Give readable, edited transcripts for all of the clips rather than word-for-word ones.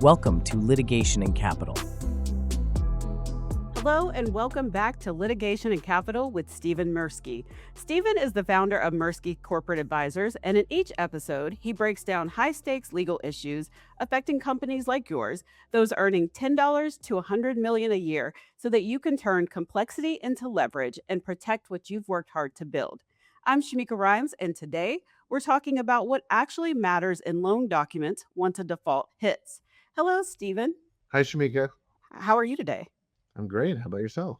Welcome to Litigation and Capital. Hello and welcome back to Litigation and Capital with Steven Mirsky. Steven is the founder of Mirsky Corporate Advisors, and in each episode, he breaks down high-stakes legal issues affecting companies like yours, those earning $10 to $100 million a year, so that you can turn complexity into leverage and protect what you've worked hard to build. I'm Shameika Rhymes, and today we're talking about what actually matters in loan documents once a default hits. Hello, Steven. Hi, Shameika. How are you today? I'm great. How about yourself?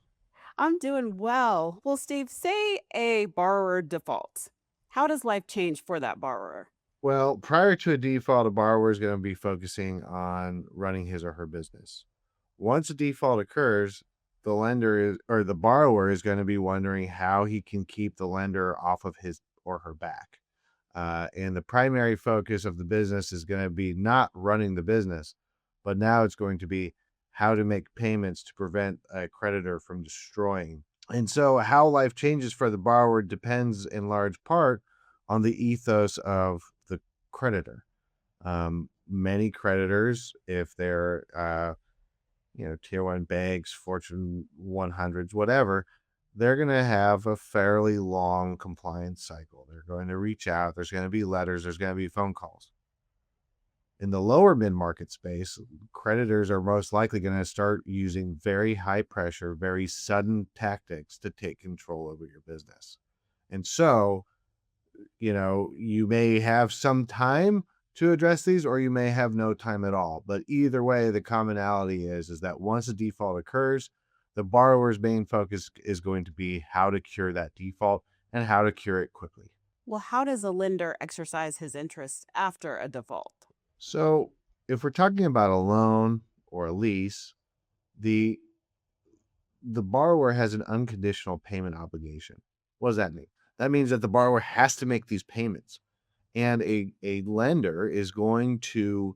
I'm doing well. Well, Steve, say a borrower defaults. How does life change for that borrower? Well, prior to a default, a borrower is going to be focusing on running his or her business. Once a default occurs, the lender or the borrower is going to be wondering how he can keep the lender off of his or her back. And the primary focus of the business is going to be not running the business, but now it's going to be how to make payments to prevent a creditor from destroying. And so how life changes for the borrower depends in large part on the ethos of the creditor. Many creditors, if they're, tier one banks, Fortune 100s, whatever, they're going to have a fairly long compliance cycle. They're going to reach out. There's going to be letters. There's going to be phone calls. In the lower mid-market space, creditors are most likely going to start using very high pressure, very sudden tactics to take control over your business. And so, you may have some time to address these, or you may have no time at all. But either way, the commonality is that once a default occurs, the borrower's main focus is going to be how to cure that default and how to cure it quickly. Well, how does a lender exercise his interest after a default? So if we're talking about a loan or a lease, the borrower has an unconditional payment obligation. What does that mean? That means that the borrower has to make these payments. And a lender is going to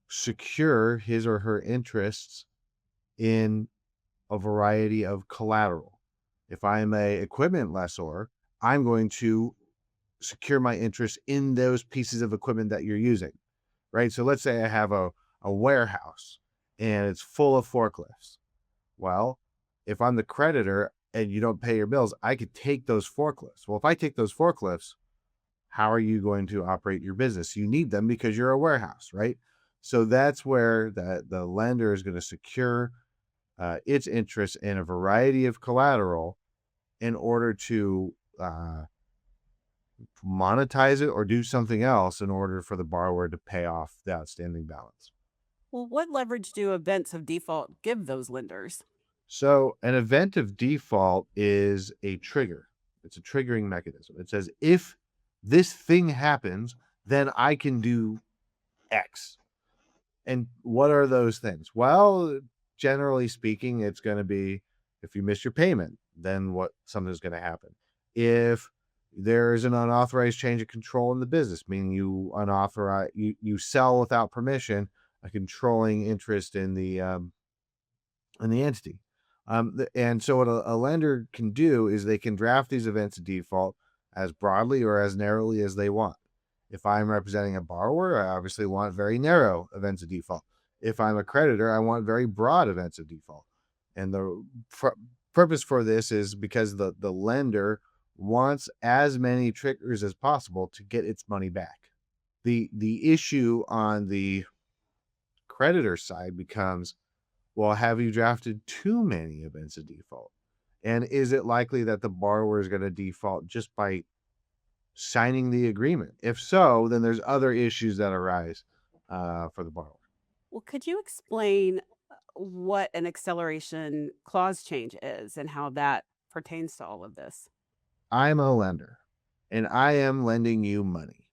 secure his or her interests in a variety of collateral. If I'm an equipment lessor, I'm going to secure my interest in those pieces of equipment that you're using. Right? So let's say I have a warehouse and it's full of forklifts. Well, if I'm the creditor and you don't pay your bills, I could take those forklifts. Well, if I take those forklifts, how are you going to operate your business? You need them because you're a warehouse, right? So that's where the lender is going to secure its interest in a variety of collateral in order to monetize it or do something else in order for the borrower to pay off the outstanding balance. Well, what leverage do events of default give those lenders? So an event of default is a trigger. It's a triggering mechanism. It says, if this thing happens, then I can do X. And what are those things? Well, generally speaking, it's going to be if you miss your payment, then something's going to happen. If there is an unauthorized change of control in the business, meaning you sell without permission, a controlling interest in the entity. And so what a lender can do is they can draft these events of default as broadly or as narrowly as they want. If I'm representing a borrower, I obviously want very narrow events of default. If I'm a creditor, I want very broad events of default. And the purpose for this is because the lender wants as many triggers as possible to get its money back. The issue on the creditor side becomes, well, have you drafted too many events of default? And is it likely that the borrower is going to default just by signing the agreement? If so, then there's other issues that arise for the borrower. Well, could you explain what an acceleration clause change is and how that pertains to all of this? I'm a lender and I am lending you money.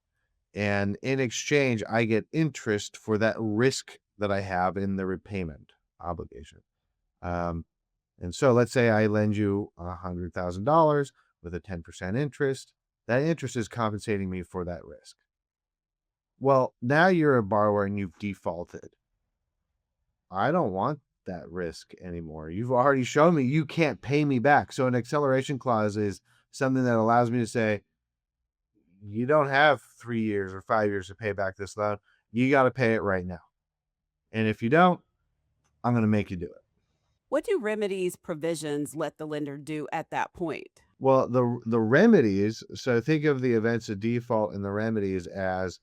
And in exchange, I get interest for that risk that I have in the repayment obligation. And so let's say I lend you $100,000 with a 10% interest. That interest is compensating me for that risk. Well, now you're a borrower and you've defaulted. I don't want that risk anymore. You've already shown me you can't pay me back. So an acceleration clause is something that allows me to say, you don't have 3 years or 5 years to pay back this loan. You got to pay it right now. And if you don't, I'm going to make you do it. What do remedies provisions let the lender do at that point? Well, the remedies, so think of the events of default and the remedies as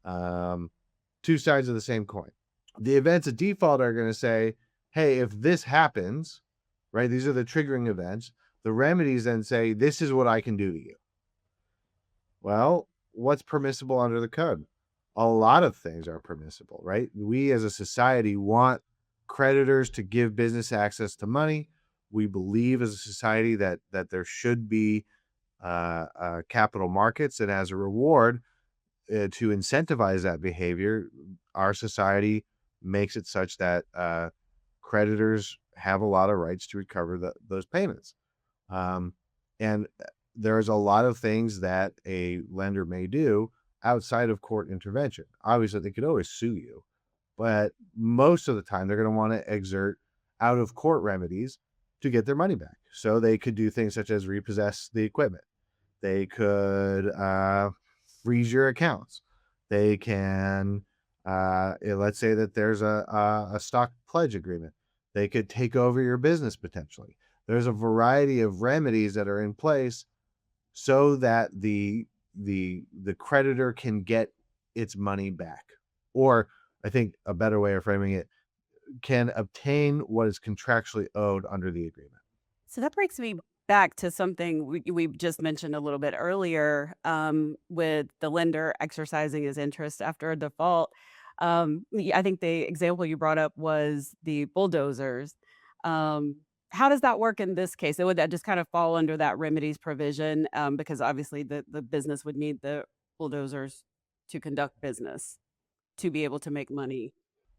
two sides of the same coin. The events of default are going to say, hey, if this happens, right, these are the triggering events. The remedies then say, this is what I can do to you. Well, what's permissible under the code? A lot of things are permissible, right? We as a society want creditors to give business access to money. We believe as a society that there should be capital markets, and as a reward to incentivize that behavior, our society makes it such that creditors have a lot of rights to recover those payments. And there's a lot of things that a lender may do outside of court intervention. Obviously, they could always sue you, but most of the time they're going to want to exert out of court remedies to get their money back. So they could do things such as repossess the equipment. They could freeze your accounts. They can, let's say that there's a stock pledge agreement. They could take over your business potentially. There's a variety of remedies that are in place so that the creditor can get its money back. Or I think a better way of framing it, can obtain what is contractually owed under the agreement. So that brings me back to something we just mentioned a little bit earlier, with the lender exercising his interest after a default. I think the example you brought up was the bulldozers. How does that work in this case? Would that just kind of fall under that remedies provision? Because obviously the business would need the bulldozers to conduct business to be able to make money.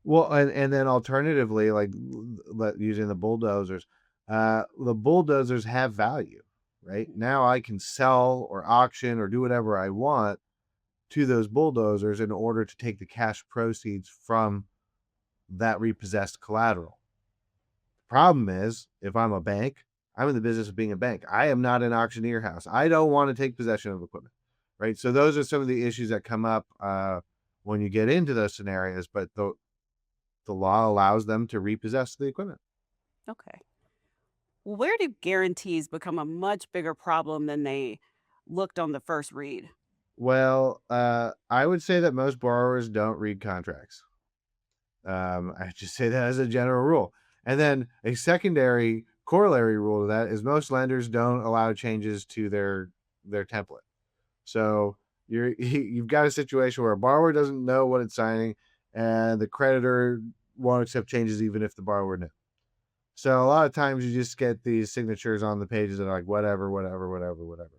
Well, and then alternatively, like using the bulldozers have value, right? Now I can sell or auction or do whatever I want to those bulldozers in order to take the cash proceeds from that repossessed collateral. The problem is, if I'm a bank, I'm in the business of being a bank. I am not an auctioneer house. I don't want to take possession of equipment, right? So those are some of the issues that come up when you get into those scenarios, but the law allows them to repossess the equipment. Okay. Where do guarantees become a much bigger problem than they looked on the first read? Well, I would say that most borrowers don't read contracts. I just say that as a general rule. And then a secondary corollary rule to that is most lenders don't allow changes to their template. So you've got a situation where a borrower doesn't know what it's signing, and the creditor won't accept changes even if the borrower knew. So a lot of times you just get these signatures on the pages that are like whatever, whatever, whatever, whatever.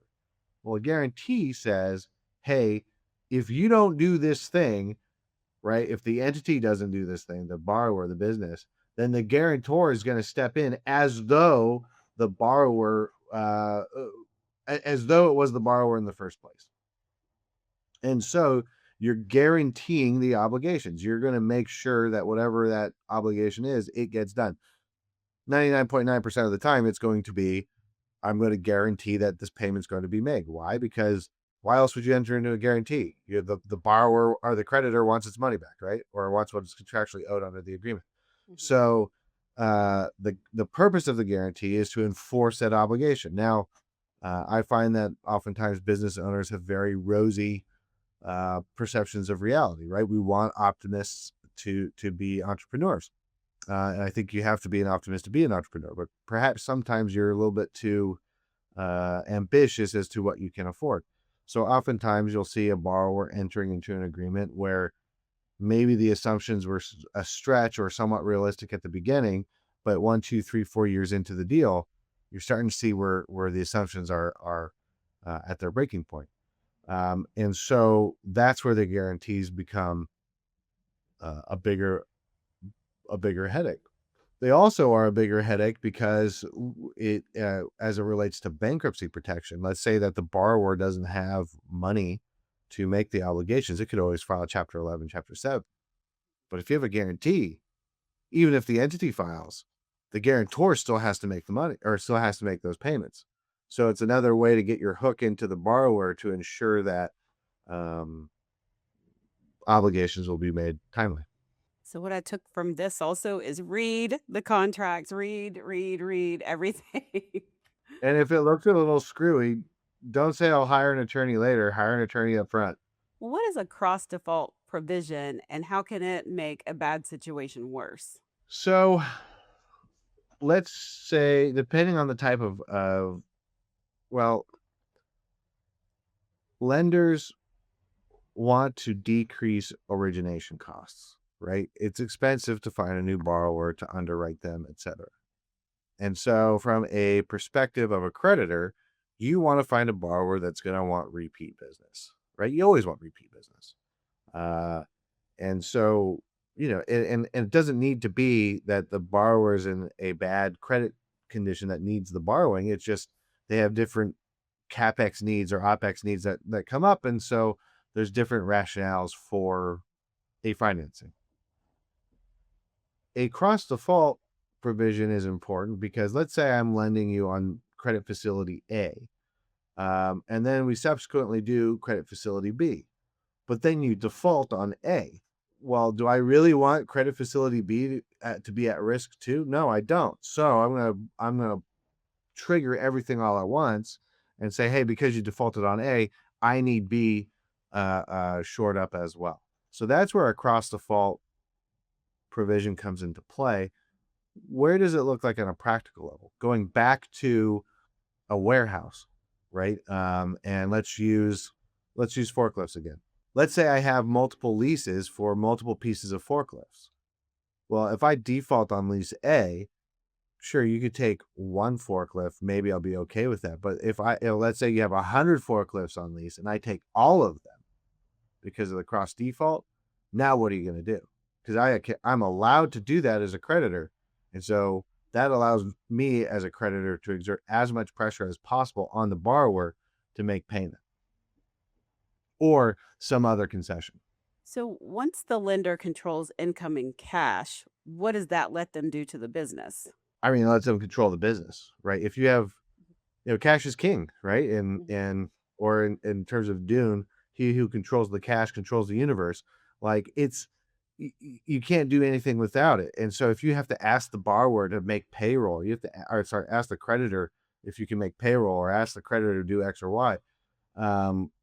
Well, a guarantee says, hey, if you don't do this thing, right? If the entity doesn't do this thing, the borrower, the business, then the guarantor is going to step in as though the borrower, as though it was the borrower in the first place. And so you're guaranteeing the obligations. You're going to make sure that whatever that obligation is, it gets done. 99.9% of the time, it's going to be, I'm going to guarantee that this payment's going to be made. Why? Because why else would you enter into a guarantee? The borrower or the creditor wants its money back, right? Or wants what is contractually owed under the agreement. Mm-hmm. So the purpose of the guarantee is to enforce that obligation. Now, I find that oftentimes business owners have very rosy perceptions of reality, right? We want optimists to be entrepreneurs. And I think you have to be an optimist to be an entrepreneur, but perhaps sometimes you're a little bit too ambitious as to what you can afford. So oftentimes you'll see a borrower entering into an agreement where maybe the assumptions were a stretch or somewhat realistic at the beginning, but 1, 2, 3, 4 years into the deal, you're starting to see where the assumptions are at their breaking point. And so that's where the guarantees become a bigger headache. They also are a bigger headache because it, as it relates to bankruptcy protection, let's say that the borrower doesn't have money to make the obligations. It could always file Chapter 11, Chapter 7. But if you have a guarantee, even if the entity files, the guarantor still has to make the money or still has to make those payments. So it's another way to get your hook into the borrower to ensure that obligations will be made timely. So what I took from this also is read the contracts, read everything. And if it looks a little screwy, don't say I'll hire an attorney later. Hire an attorney up front. What is a cross default provision and how can it make a bad situation worse? So let's say, depending on the type well, lenders want to decrease origination costs, right? It's expensive to find a new borrower, to underwrite them, etc. And so, from a perspective of a creditor, you want to find a borrower that's going to want repeat business, right? You always want repeat business. And so, and it doesn't need to be that the borrower is in a bad credit condition that needs the borrowing. It's just they have different CapEx needs or OpEx needs that come up. And so there's different rationales for a financing. A cross default provision is important because let's say I'm lending you on credit facility A, and then we subsequently do credit facility B, but then you default on A. Well, do I really want credit facility B to be at risk too? No, I don't. So I'm gonna trigger everything all at once and say, hey, because you defaulted on A, I need B shored up as well. So that's where a cross default provision comes into play. Where does it look like on a practical level? Going back to a warehouse, right? And let's use forklifts again. Let's say I have multiple leases for multiple pieces of forklifts. Well, if I default on lease A, sure, you could take one forklift. Maybe I'll be okay with that. But if let's say you have 100 forklifts on lease and I take all of them because of the cross default, now what are you going to do? Because I'm allowed to do that as a creditor. And so that allows me as a creditor to exert as much pressure as possible on the borrower to make payment or some other concession. So once the lender controls incoming cash, what does that let them do to the business? I mean, it lets them control the business, right? If you have, cash is king, right? Or in terms of Dune, he who controls the cash controls the universe. Like you can't do anything without it. And so if you have to ask the borrower to make payroll, you have to, ask the creditor if you can make payroll, or ask the creditor to do X or Y.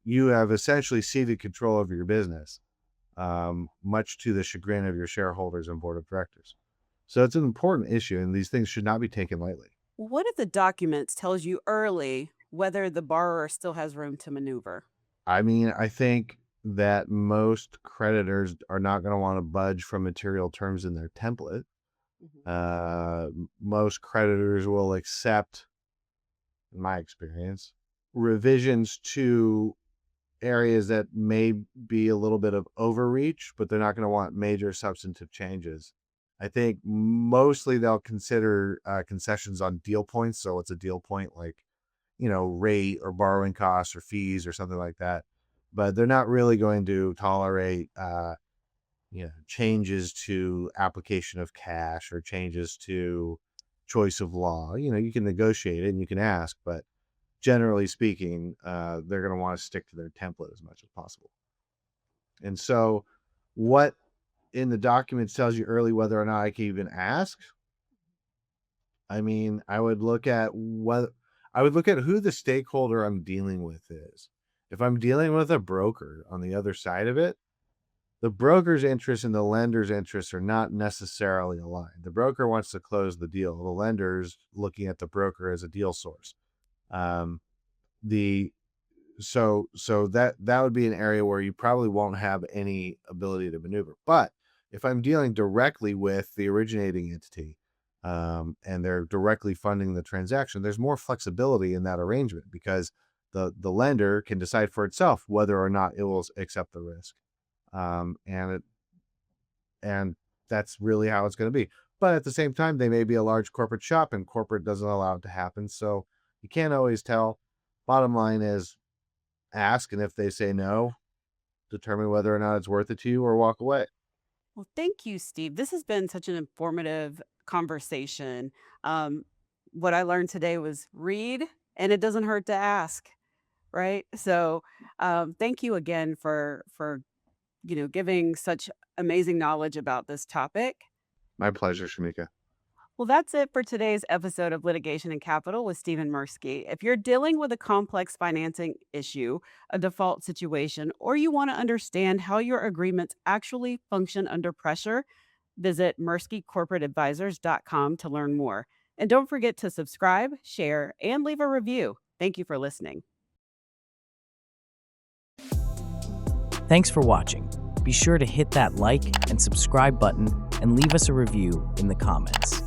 You have essentially ceded control over your business, much to the chagrin of your shareholders and board of directors. So it's an important issue, and these things should not be taken lightly. What if the documents tells you early whether the borrower still has room to maneuver? I mean, I think that most creditors are not going to want to budge from material terms in their template. Most creditors will accept, in my experience, revisions to areas that may be a little bit of overreach, but they're not going to want major substantive changes. I think mostly they'll consider concessions on deal points. So what's a deal point? Like, rate or borrowing costs or fees or something like that. But they're not really going to tolerate, changes to application of cash or changes to choice of law. You can negotiate it and you can ask, but generally speaking, they're going to want to stick to their template as much as possible. And so what in the documents tells you early whether or not I can even ask? I mean, I would look at who the stakeholder I'm dealing with is. If I'm dealing with a broker on the other side of it, the broker's interests and the lender's interests are not necessarily aligned. The broker wants to close the deal. The lender's looking at the broker as a deal source. So that would be an area where you probably won't have any ability to maneuver. But if I'm dealing directly with the originating entity, and they're directly funding the transaction, there's more flexibility in that arrangement because the lender can decide for itself whether or not it will accept the risk. And that's really how it's going to be. But at the same time, they may be a large corporate shop and corporate doesn't allow it to happen. So you can't always tell. Bottom line is ask. And if they say no, determine whether or not it's worth it to you or walk away. Well, thank you, Steve. This has been such an informative conversation. What I learned today was read, and it doesn't hurt to ask, right? So, thank you again for giving such amazing knowledge about this topic. My pleasure, Shameika. Well, that's it for today's episode of Litigation and Capital with Steven Mirsky. If you're dealing with a complex financing issue, a default situation, or you want to understand how your agreements actually function under pressure, visit MirskyCorporateAdvisors.com to learn more. And don't forget to subscribe, share, and leave a review. Thank you for listening. Thanks for watching. Be sure to hit that like and subscribe button and leave us a review in the comments.